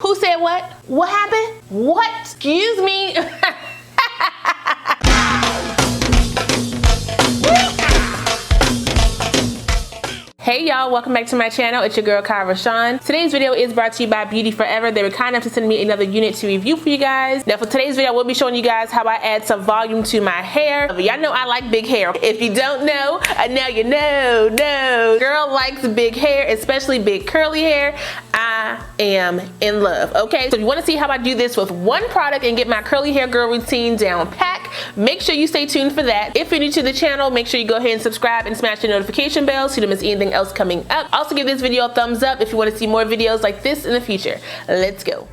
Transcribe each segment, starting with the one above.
Who said what? What happened? What? Excuse me? Hey y'all, welcome back to my channel. It's your girl RaShon. Today's video is brought to you by BeautyForever. They were kind enough to send me another unit to review for you guys. Now for today's video, we'll be showing you guys how I add some volume to my hair. Y'all know I like big hair. If you don't know, now you know. Girl likes big hair, especially big curly hair. I am in love, okay? So if you want to see how I do this with one product and get my curly hair girl routine down pat, make sure you stay tuned for that. If you're new to the channel, make sure you go ahead and subscribe and smash the notification bell so you don't miss anything else coming up. Also give this video a thumbs up if you want to see more videos like this in the future. Let's go.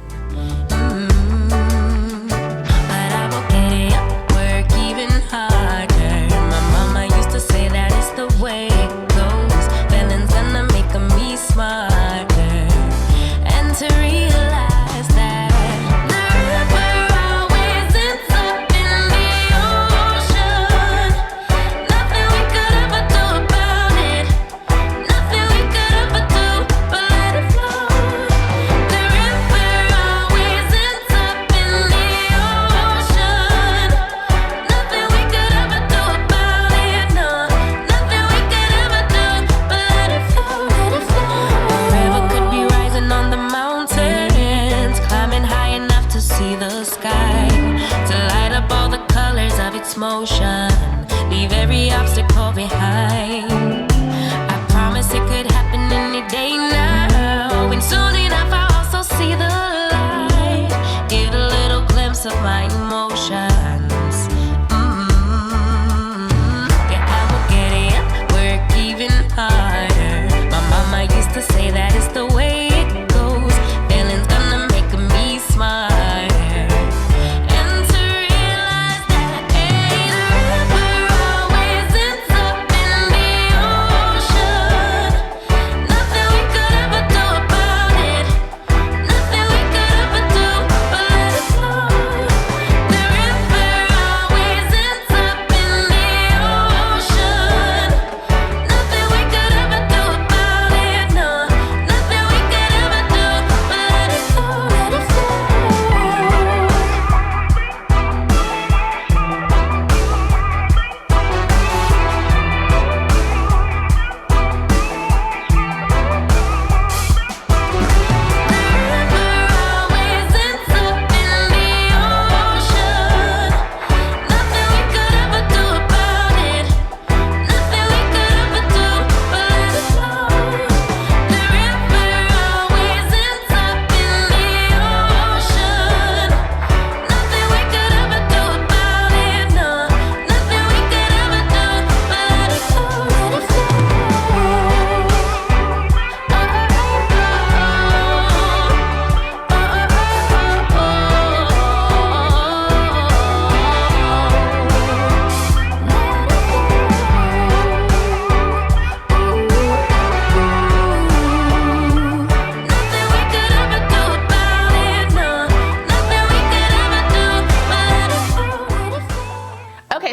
Motion, leave every obstacle behind. I promise it could happen any day now, and soon enough I'll also see the light, get a little glimpse of my emotions. Yeah, I will get it, work even harder. My mama used to say that it's the way it goes. Feeling's gonna make me smile.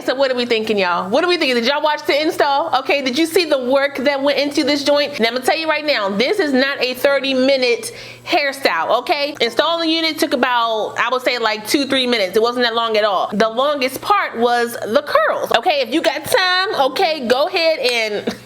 So what are we thinking, y'all? What are we thinking? Did y'all watch the install? Okay, did you see the work that went into this joint? Now I'm gonna tell you right now, this is not a 30-minute hairstyle, okay? Installing the unit took about, I would say like 2-3 minutes. It wasn't that long at all. The longest part was the curls, okay? If you got time, okay, go ahead and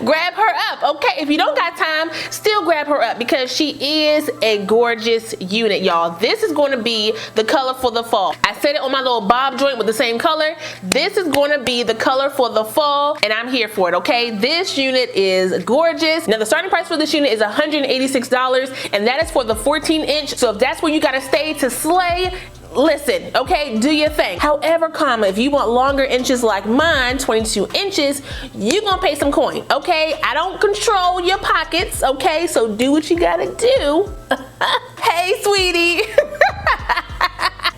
grab her up, okay? If you don't got time, still grab her up because she is a gorgeous unit, y'all. This is going to be the color for the fall. I said it on my little bob joint with the same color. This is going to be the color for the fall, and I'm here for it, okay? This unit is gorgeous. Now, the starting price for this unit is $186, and that is for the 14-inch. So if that's where you got to stay to slay, listen, okay, do your thing. However, if you want longer inches like mine, 22 inches, you're gonna pay some coin, okay? I don't control your pockets, okay? So do what you gotta do. Hey, sweetie.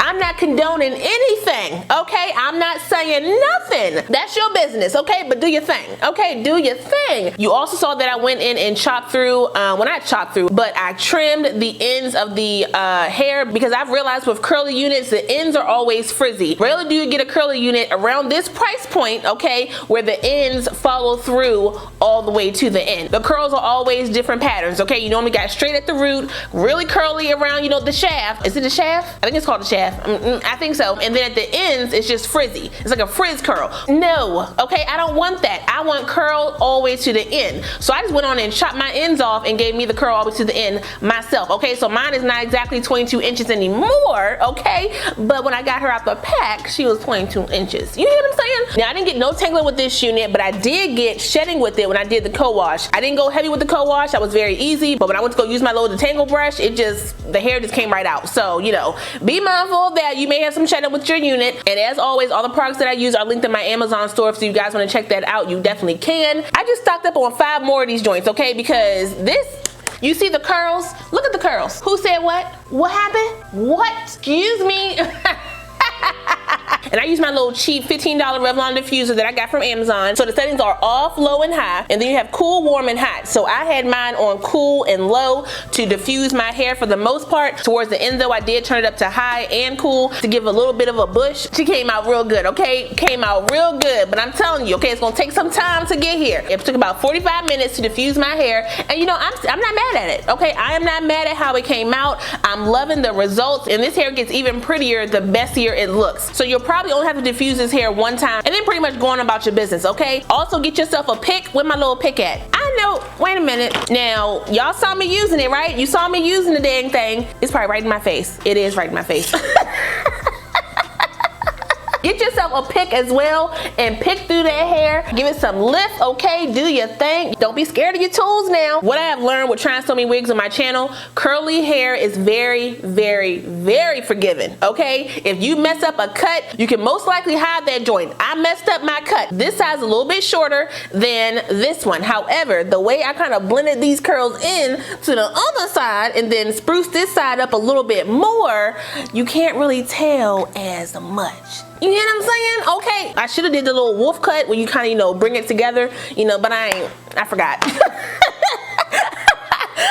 I'm not condoning anything, okay? I'm not saying nothing. That's your business, okay? But do your thing, okay? Do your thing. You also saw that I went in and chopped through, well, not chopped through, but I trimmed the ends of the hair, because I've realized with curly units, the ends are always frizzy. Rarely do you get a curly unit around this price point, okay, where the ends follow through all the way to the end. The curls are always different patterns, okay? You normally got straight at the root, really curly around, you know, the shaft. Is it the shaft? I think it's called the shaft. I think so. And then at the ends, it's just frizzy. It's like a frizz curl. No, okay, I don't want that. I want curl always to the end. So I just went on and chopped my ends off and gave me the curl always to the end myself, okay? So mine is not exactly 22 inches anymore, okay? But when I got her out the pack, she was 22 inches. You know what I'm saying? Now, I didn't get no tangling with this unit, but I did get shedding with it when I did the co-wash. I didn't go heavy with the co-wash. That was very easy. But when I went to go use my little detangle brush, the hair just came right out. So, you know, be mindful that you may have some shedding with your unit. And as always, all the products that I use are linked in my Amazon store. If you guys want to check that out, you definitely can. I just stocked up on 5 more of these joints, okay? Because you see the curls? Look at the curls. Who said what? What happened? What? Excuse me? And I use my little cheap $15 Revlon diffuser that I got from Amazon. So the settings are off, low, and high. And then you have cool, warm, and hot. So I had mine on cool and low to diffuse my hair for the most part. Towards the end though, I did turn it up to high and cool to give a little bit of a bush. She came out real good, okay? Came out real good. But I'm telling you, okay, it's gonna take some time to get here. It took about 45 minutes to diffuse my hair. And you know, I'm not mad at it, okay? I am not mad at how it came out. I'm loving the results. And this hair gets even prettier the bestier it looks. So you'll probably only have to diffuse this hair one time and then pretty much go on about your business, okay? Also get yourself a pick. Where my little pick at? I know, wait a minute. Now, y'all saw me using it, right? You saw me using the dang thing. It's probably right in my face. It is right in my face. Get yourself a pick as well and pick through that hair. Give it some lift, okay? Do your thing. Don't be scared of your tools now. What I have learned with trying so many wigs on my channel, curly hair is very, very, very forgiving, okay? If you mess up a cut, you can most likely hide that joint. I messed up my cut. This side's a little bit shorter than this one. However, the way I kind of blended these curls in to the other side and then spruced this side up a little bit more, you can't really tell as much. You hear what I'm saying? Okay, I should have did the little wolf cut where you kind of, you know, bring it together, you know, but I forgot.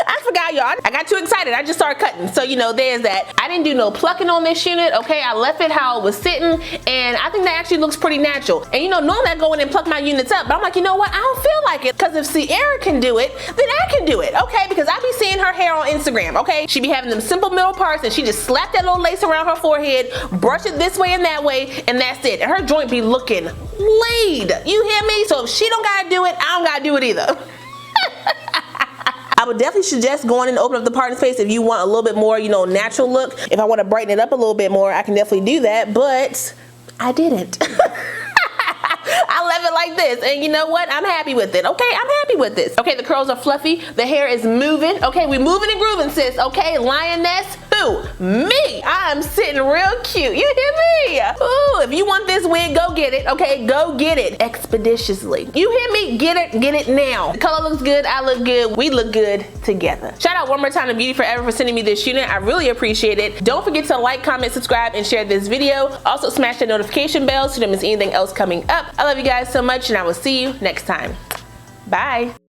I forgot, y'all. I got too excited. I just started cutting. So, you know, there's that. I didn't do no plucking on this unit, okay? I left it how it was sitting, and I think that actually looks pretty natural. And, you know, normally I go in and pluck my units up, but I'm like, you know what? I don't feel like it, because if Ciara can do it, then I can do it, okay? Because I be seeing her hair on Instagram, okay? She be having them simple middle parts, and she just slap that little lace around her forehead, brush it this way and that way, and that's it. And her joint be looking laid. You hear me? So if she don't gotta do it, I don't gotta do it either. I would definitely suggest going and open up the parting space if you want a little bit more, you know, natural look. If I want to brighten it up a little bit more, I can definitely do that, but I didn't. I left it like this, and you know what? I'm happy with it, okay? I'm happy with this. Okay, the curls are fluffy. The hair is moving. Okay, we moving and grooving, sis, okay? Lioness, who? Me. I'm sitting real cute. You hear me? Ooh, if you want this wig, go get it, okay? Go get it expeditiously. You hear me? Get it now. The color looks good. I look good. We look good together. Shout out one more time to BeautyForever for sending me this unit. I really appreciate it. Don't forget to like, comment, subscribe, and share this video. Also, smash the notification bell so you don't miss anything else coming up. I love you guys so much, and I will see you next time. Bye.